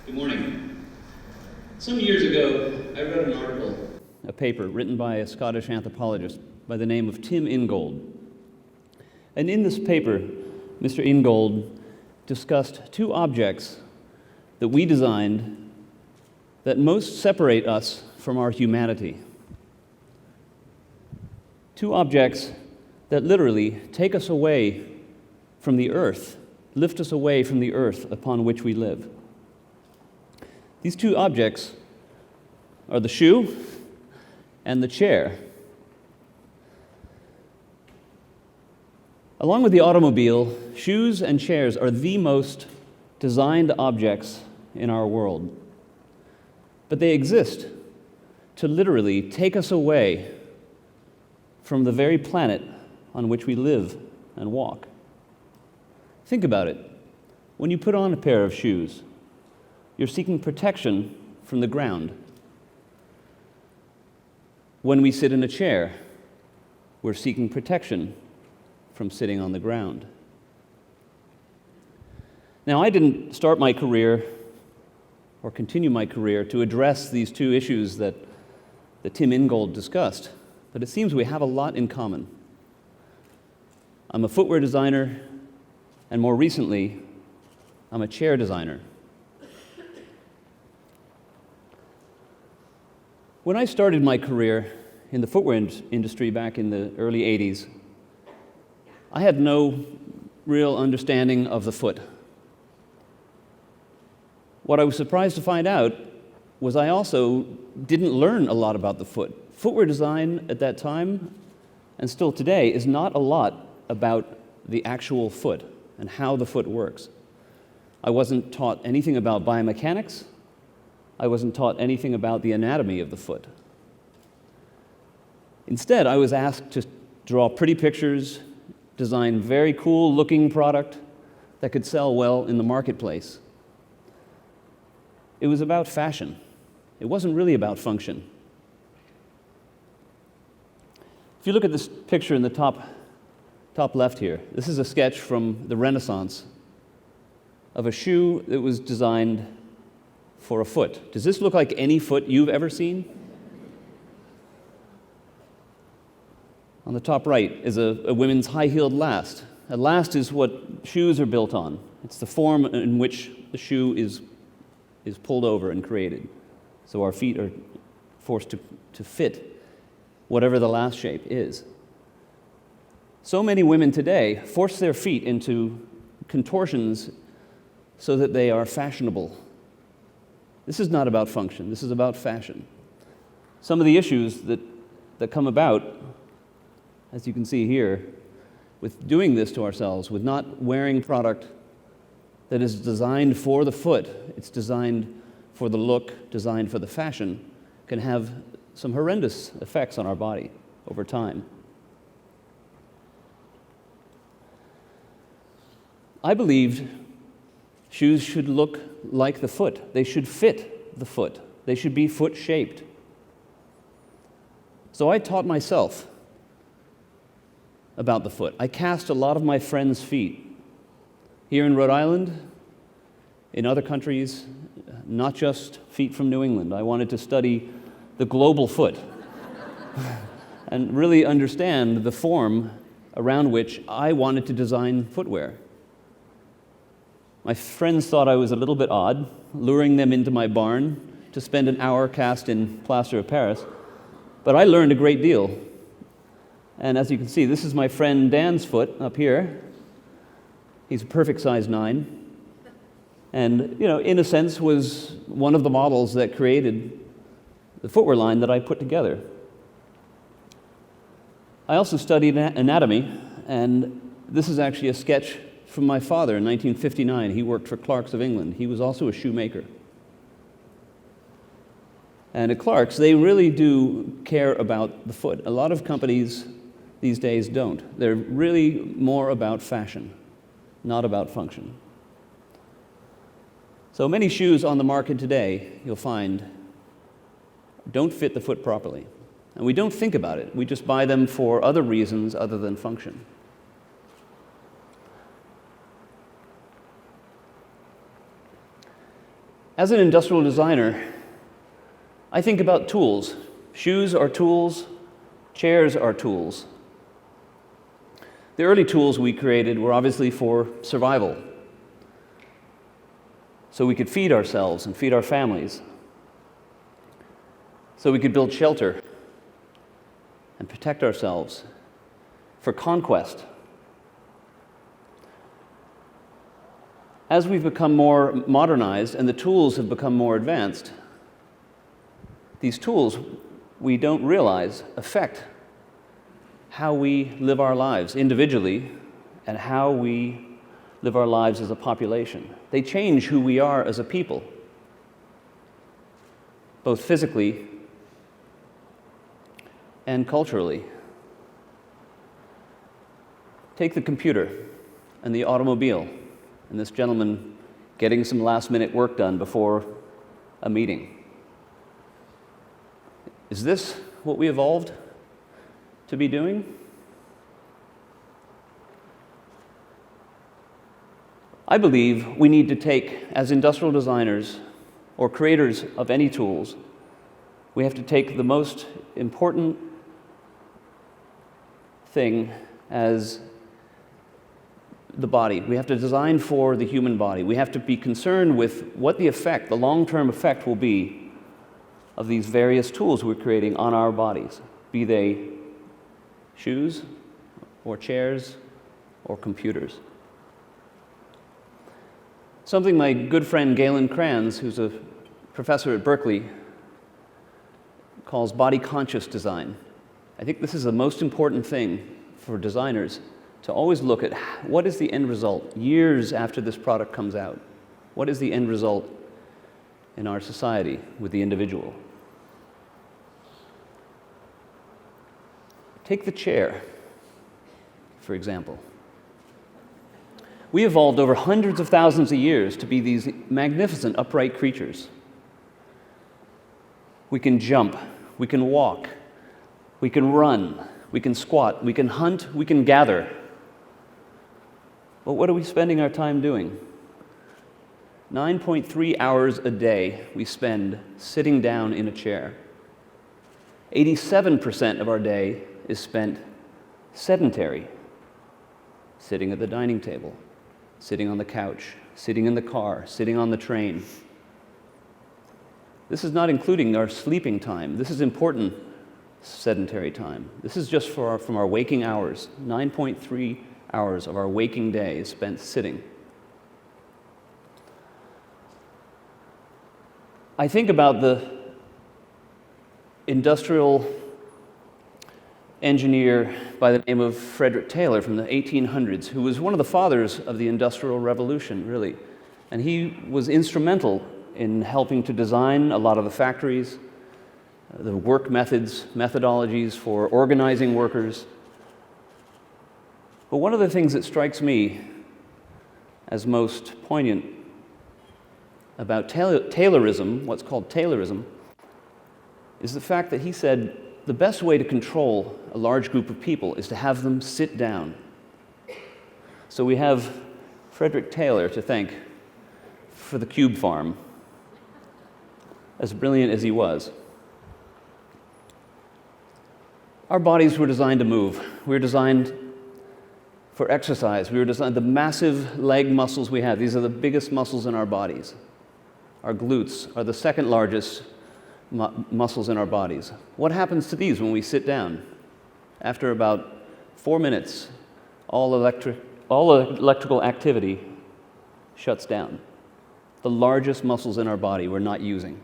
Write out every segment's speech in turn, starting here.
Good morning. Some years ago, I wrote an article, a paper written by a Scottish anthropologist by the name of Tim Ingold. And in this paper, Mr. Ingold discussed two objects that we designed that most separate us from our humanity. Two objects that literally take us away from the earth, lift us away from the earth upon which we live. These two objects are the shoe and the chair. Along with the automobile, shoes and chairs are the most designed objects in our world. But they exist to literally take us away from the very planet on which we live and walk. Think about it. When you put on a pair of shoes, you're seeking protection from the ground. When we sit in a chair, we're seeking protection from sitting on the ground. Now, I didn't start my career or continue my career to address these two issues that Tim Ingold discussed, but it seems we have a lot in common. I'm a footwear designer, and more recently, I'm a chair designer. When I started my career in the footwear industry back in the early 80s, I had no real understanding of the foot. What I was surprised to find out was I also didn't learn a lot about the foot. Footwear design at that time, and still today, is not a lot about the actual foot and how the foot works. I wasn't taught anything about biomechanics. I wasn't taught anything about the anatomy of the foot. Instead, I was asked to draw pretty pictures, design very cool-looking product that could sell well in the marketplace. It was about fashion. It wasn't really about function. If you look at this picture in the top left here, this is a sketch from the Renaissance of a shoe that was designed for a foot. Does this look like any foot you've ever seen? On the top right is a women's high-heeled last. A last is what shoes are built on. It's the form in which the shoe is pulled over and created. So our feet are forced to fit whatever the last shape is. So many women today force their feet into contortions so that they are fashionable. This is not about function. This is about fashion. Some of the issues that come about, as you can see here, with doing this to ourselves, with not wearing product that is designed for the foot, it's designed for the look, designed for the fashion, can have some horrendous effects on our body over time. I believed shoes should look like the foot. They should fit the foot. They should be foot-shaped. So I taught myself about the foot. I cast a lot of my friends' feet. Here in Rhode Island, in other countries, not just feet from New England. I wanted to study the global foot and really understand the form around which I wanted to design footwear. My friends thought I was a little bit odd, luring them into my barn to spend an hour cast in plaster of Paris, but I learned a great deal. And as you can see, this is my friend Dan's foot up here. He's a perfect size 9. And, in a sense, was one of the models that created the footwear line that I put together. I also studied anatomy, and this is actually a sketch from my father in 1959. He worked for Clark's of England. He was also a shoemaker. And at Clark's, they really do care about the foot. A lot of companies these days don't. They're really more about fashion, not about function. So many shoes on the market today, you'll find, don't fit the foot properly. And we don't think about it. We just buy them for other reasons other than function. As an industrial designer, I think about tools. Shoes are tools, chairs are tools. The early tools we created were obviously for survival, so we could feed ourselves and feed our families, so we could build shelter and protect ourselves, for conquest. As we've become more modernized and the tools have become more advanced, these tools, we don't realize, affect how we live our lives individually and how we live our lives as a population. They change who we are as a people, both physically and culturally. Take the computer and the automobile, and this gentleman getting some last-minute work done before a meeting. Is this what we evolved to be doing? I believe we need to take, as industrial designers or creators of any tools, we have to take the most important thing as the body. We have to design for the human body. We have to be concerned with what the effect, the long-term effect will be of these various tools we're creating on our bodies, be they shoes or chairs or computers. Something my good friend Galen Kranz, who's a professor at Berkeley, calls body-conscious design. I think this is the most important thing for designers, to always look at what is the end result years after this product comes out. What is the end result in our society with the individual? Take the chair, for example. We evolved over hundreds of thousands of years to be these magnificent upright creatures. We can jump, we can walk, we can run, we can squat, we can hunt, we can gather. But what are we spending our time doing? 9.3 hours a day we spend sitting down in a chair. 87% of our day is spent sedentary, sitting at the dining table, sitting on the couch, sitting in the car, sitting on the train. This is not including our sleeping time. This is important sedentary time. This is just from our waking hours. 9.3 hours of our waking day is spent sitting. I think about the industrial engineer by the name of Frederick Taylor from the 1800s, who was one of the fathers of the Industrial Revolution, really. And he was instrumental in helping to design a lot of the factories, the work methods, methodologies for organizing workers. But one of the things that strikes me as most poignant about Taylorism, what's called Taylorism, is the fact that he said the best way to control a large group of people is to have them sit down. So we have Frederick Taylor to thank for the cube farm, as brilliant as he was. Our bodies were designed to move. We were designed for exercise. We were designed, the massive leg muscles we have, these are the biggest muscles in our bodies. Our glutes are the second largest muscles in our bodies. What happens to these when we sit down? After about 4 minutes, all electrical activity shuts down. The largest muscles in our body we're not using.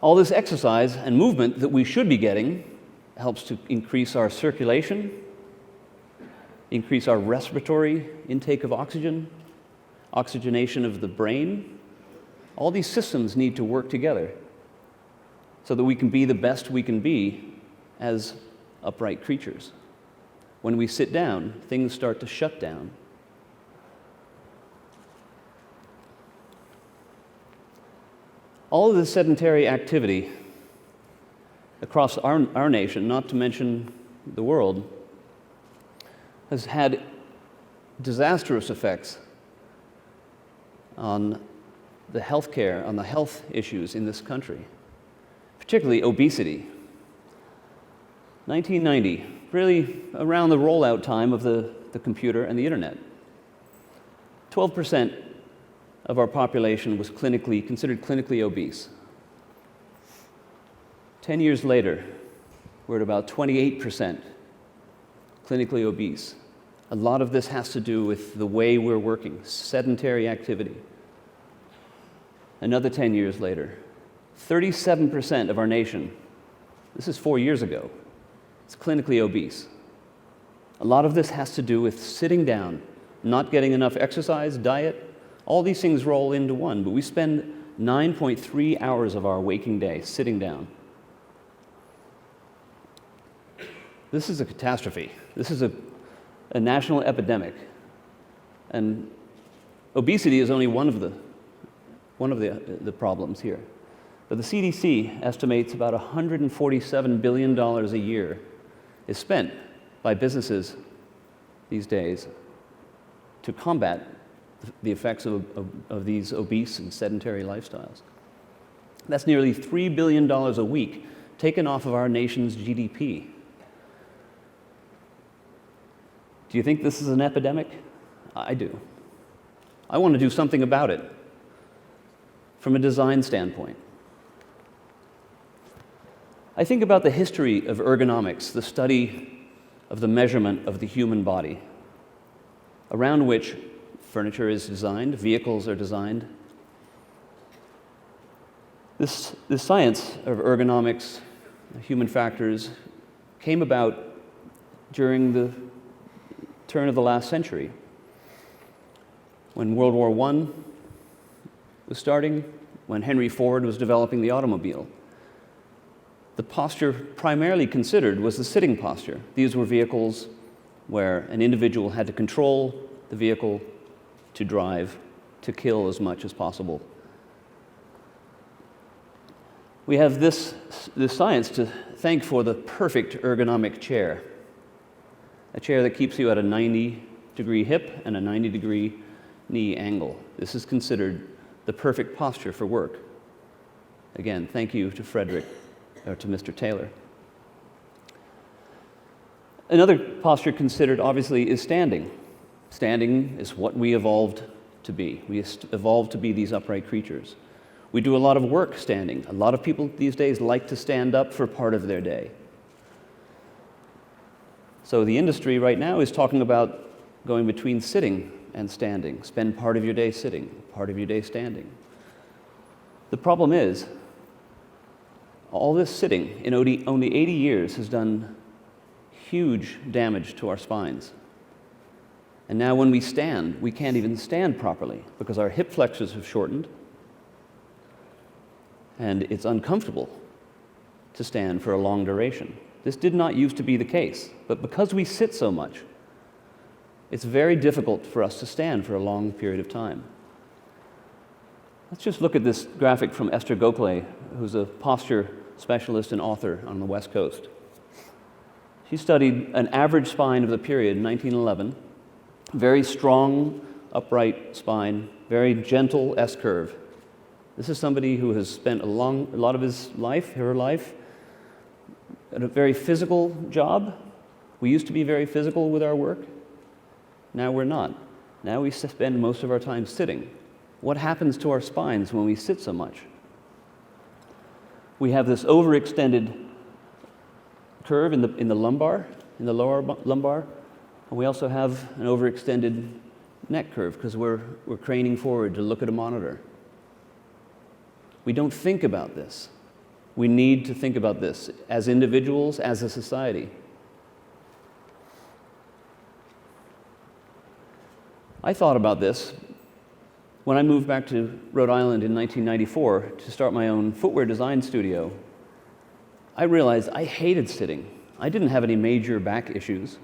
All this exercise and movement that we should be getting helps to increase our circulation, increase our respiratory intake of oxygen, oxygenation of the brain. All these systems need to work together so that we can be the best we can be as upright creatures. When we sit down, things start to shut down. All of this sedentary activity across our nation, not to mention the world, has had disastrous effects on the healthcare, on the health issues in this country, particularly obesity. 1990, really around the rollout time of the computer and the internet. 12% of our population was considered clinically obese. 10 years later, we're at about 28% clinically obese. A lot of this has to do with the way we're working, sedentary activity. Another 10 years later, 37% of our nation, this is 4 years ago, is clinically obese. A lot of this has to do with sitting down, not getting enough exercise, diet. All these things roll into one, but we spend 9.3 hours of our waking day sitting down. This is a catastrophe. This is a national epidemic. And obesity is only one of the problems here. But the CDC estimates about $147 billion a year is spent by businesses these days to combat the effects of these obese and sedentary lifestyles. That's nearly $3 billion a week taken off of our nation's GDP. Do you think this is an epidemic? I do. I want to do something about it from a design standpoint. I think about the history of ergonomics, the study of the measurement of the human body, around which furniture is designed, vehicles are designed. This science of ergonomics, human factors, came about during the turn of the last century, when World War I was starting, when Henry Ford was developing the automobile. The posture primarily considered was the sitting posture. These were vehicles where an individual had to control the vehicle to drive, to kill as much as possible. We have this science to thank for the perfect ergonomic chair, a chair that keeps you at a 90-degree hip and a 90-degree knee angle. This is considered the perfect posture for work. Again, thank you to to Mr. Taylor. Another posture considered, obviously, is standing. Standing is what we evolved to be. We evolved to be these upright creatures. We do a lot of work standing. A lot of people these days like to stand up for part of their day. So the industry right now is talking about going between sitting and standing. Spend part of your day sitting, part of your day standing. The problem is, all this sitting in only 80 years has done huge damage to our spines. And now when we stand, we can't even stand properly because our hip flexors have shortened and it's uncomfortable to stand for a long duration. This did not used to be the case, but because we sit so much, it's very difficult for us to stand for a long period of time. Let's just look at this graphic from Esther Gokhale, who's a posture specialist and author on the West Coast. She studied an average spine of the period, 1911, very strong, upright spine, very gentle S-curve. This is somebody who has spent a lot of his life, her life, at a very physical job. We used to be very physical with our work. Now we're not. Now we spend most of our time sitting. What happens to our spines when we sit so much? We have this overextended curve in the lumbar, in the lower lumbar, and we also have an overextended neck curve because we're craning forward to look at a monitor. We don't think about this. We need to think about this as individuals, as a society. I thought about this when I moved back to Rhode Island in 1994 to start my own footwear design studio. I realized I hated sitting. I didn't have any major back issues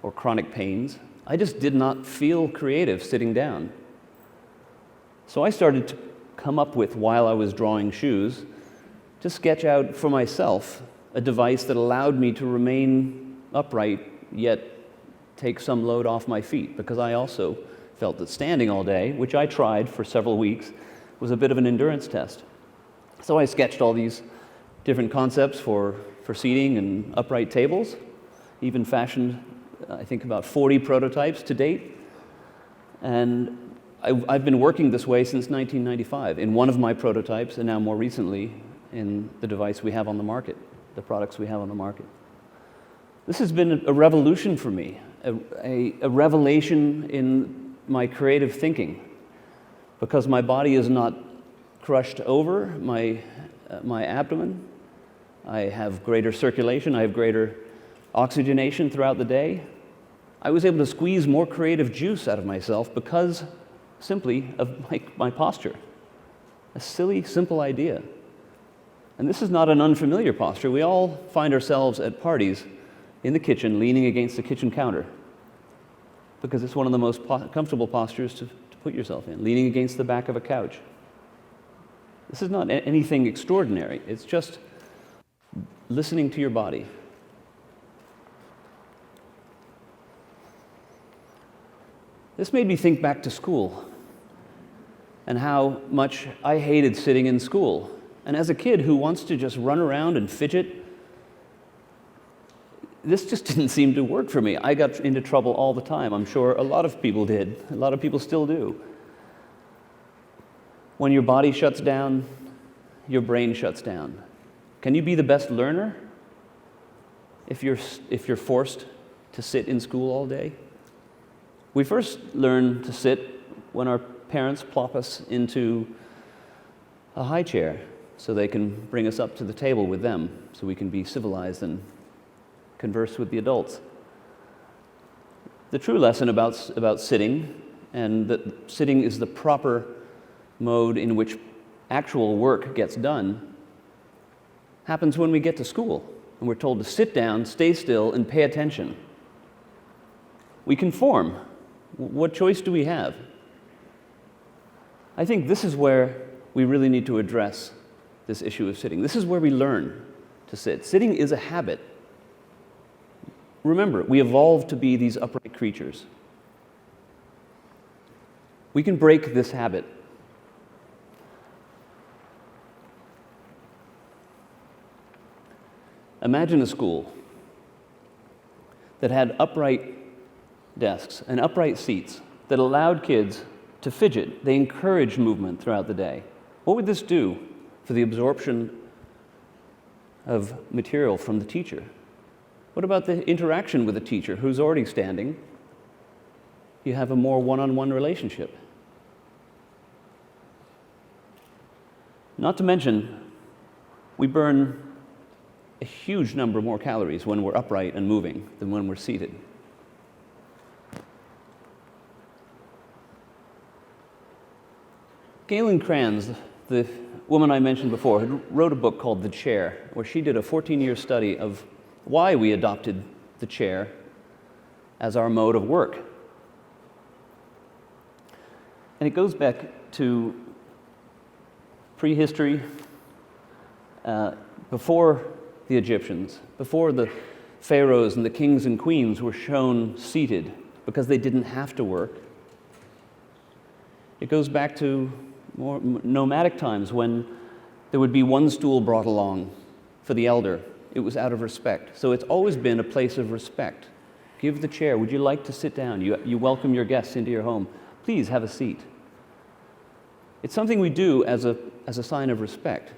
or chronic pains. I just did not feel creative sitting down. So I started to come up with, while I was drawing shoes, to sketch out for myself a device that allowed me to remain upright, yet take some load off my feet, because I also felt that standing all day, which I tried for several weeks, was a bit of an endurance test. So I sketched all these different concepts for seating and upright tables, even fashioned, I think, about 40 prototypes to date. And I've been working this way since 1995 in one of my prototypes, and now more recently in the device we have on the market, the products we have on the market. This has been a revolution for me, a revelation in my creative thinking, because my body is not crushed over my abdomen. I have greater circulation, I have greater oxygenation throughout the day. I was able to squeeze more creative juice out of myself because simply of my posture. A silly, simple idea. And this is not an unfamiliar posture. We all find ourselves at parties in the kitchen leaning against the kitchen counter because it's one of the most comfortable postures to put yourself in, leaning against the back of a couch. This is not anything extraordinary. It's just listening to your body. This made me think back to school and how much I hated sitting in school. And as a kid who wants to just run around and fidget, this just didn't seem to work for me. I got into trouble all the time. I'm sure a lot of people did. A lot of people still do. When your body shuts down, your brain shuts down. Can you be the best learner if you're forced to sit in school all day? We first learn to sit when our parents plop us into a high chair so they can bring us up to the table with them so we can be civilized and converse with the adults. The true lesson about sitting, and that sitting is the proper mode in which actual work gets done, happens when we get to school and we're told to sit down, stay still, and pay attention. We conform. What choice do we have? I think this is where we really need to address this issue of sitting. This is where we learn to sit. Sitting is a habit. Remember, we evolved to be these upright creatures. We can break this habit. Imagine a school that had upright desks and upright seats that allowed kids to fidget. They encouraged movement throughout the day. What would this do for the absorption of material from the teacher? What about the interaction with the teacher who's already standing? You have a more one-on-one relationship. Not to mention, we burn a huge number more calories when we're upright and moving than when we're seated. Galen Kranz, the woman I mentioned before, wrote a book called The Chair, where she did a 14-year study of why we adopted the chair as our mode of work. And it goes back to prehistory, before the Egyptians, before the pharaohs and the kings and queens were shown seated because they didn't have to work. It goes back to more nomadic times when there would be one stool brought along for the elder. It was out of respect. So it's always been a place of respect. Give the chair. Would you like to sit down? You welcome your guests into your home. Please have a seat. It's something we do as a sign of respect.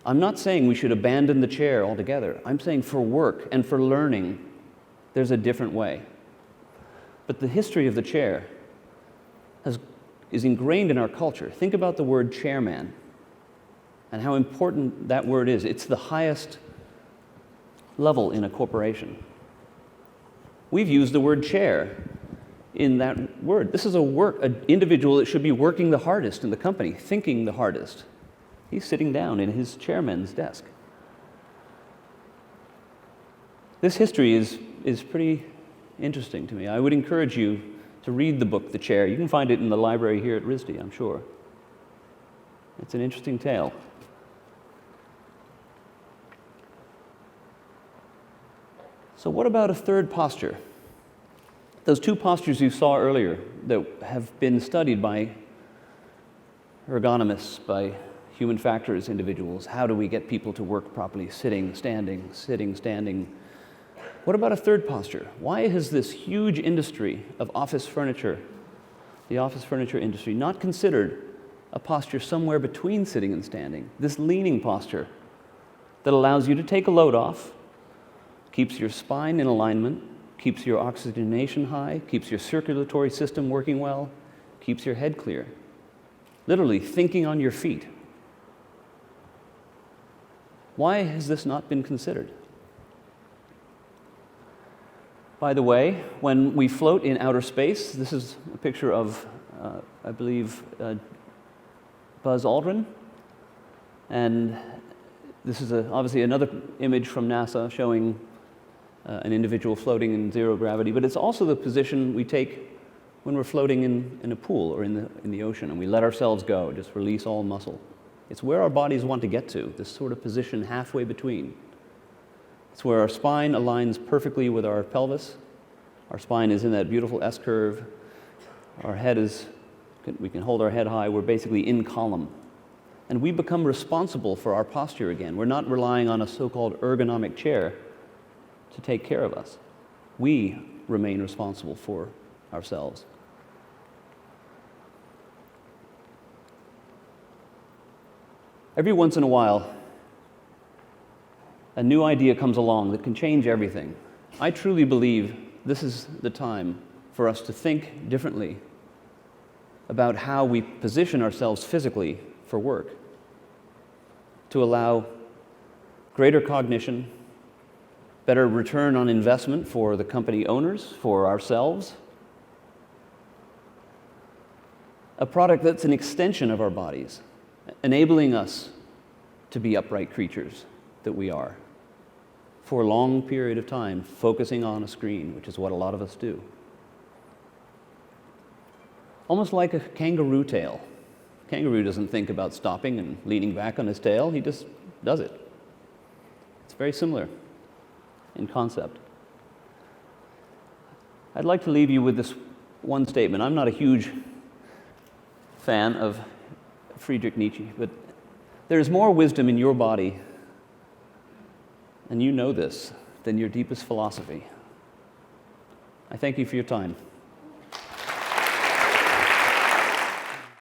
I'm not saying we should abandon the chair altogether. I'm saying for work and for learning, there's a different way. But the history of the chair is ingrained in our culture. Think about the word chairman and how important that word is. It's the highest level in a corporation. We've used the word chair in that word. This is an individual that should be working the hardest in the company, thinking the hardest. He's sitting down in his chairman's desk. This history is pretty interesting to me. I would encourage you to read the book, The Chair. You can find it in the library here at RISD, I'm sure. It's an interesting tale. So what about a third posture? Those two postures you saw earlier that have been studied by ergonomists, by human factors individuals. How do we get people to work properly? Sitting, standing, sitting, standing. What about a third posture? Why has this huge industry of office furniture, the office furniture industry, not considered a posture somewhere between sitting and standing? This leaning posture that allows you to take a load off, keeps your spine in alignment, keeps your oxygenation high, keeps your circulatory system working well, keeps your head clear. Literally thinking on your feet. Why has this not been considered? By the way, when we float in outer space, this is a picture of, I believe, Buzz Aldrin. And this is obviously another image from NASA showing an individual floating in zero gravity, but it's also the position we take when we're floating in a pool or in the ocean, and we let ourselves go, just release all muscle. It's where our bodies want to get to, this sort of position halfway between. It's where our spine aligns perfectly with our pelvis. Our spine is in that beautiful S-curve. Our head we can hold our head high. We're basically in column. And we become responsible for our posture again. We're not relying on a so-called ergonomic chair to take care of us. We remain responsible for ourselves. Every once in a while, a new idea comes along that can change everything. I truly believe this is the time for us to think differently about how we position ourselves physically for work, to allow greater cognition, better return on investment for the company owners, for ourselves, a product that's an extension of our bodies, enabling us to be upright creatures that we are for a long period of time, focusing on a screen, which is what a lot of us do. Almost like a kangaroo tail. Kangaroo doesn't think about stopping and leaning back on his tail, he just does it. It's very similar in concept. I'd like to leave you with this one statement. I'm not a huge fan of Friedrich Nietzsche, but there's more wisdom in your body, and you know this, than your deepest philosophy. I thank you for your time.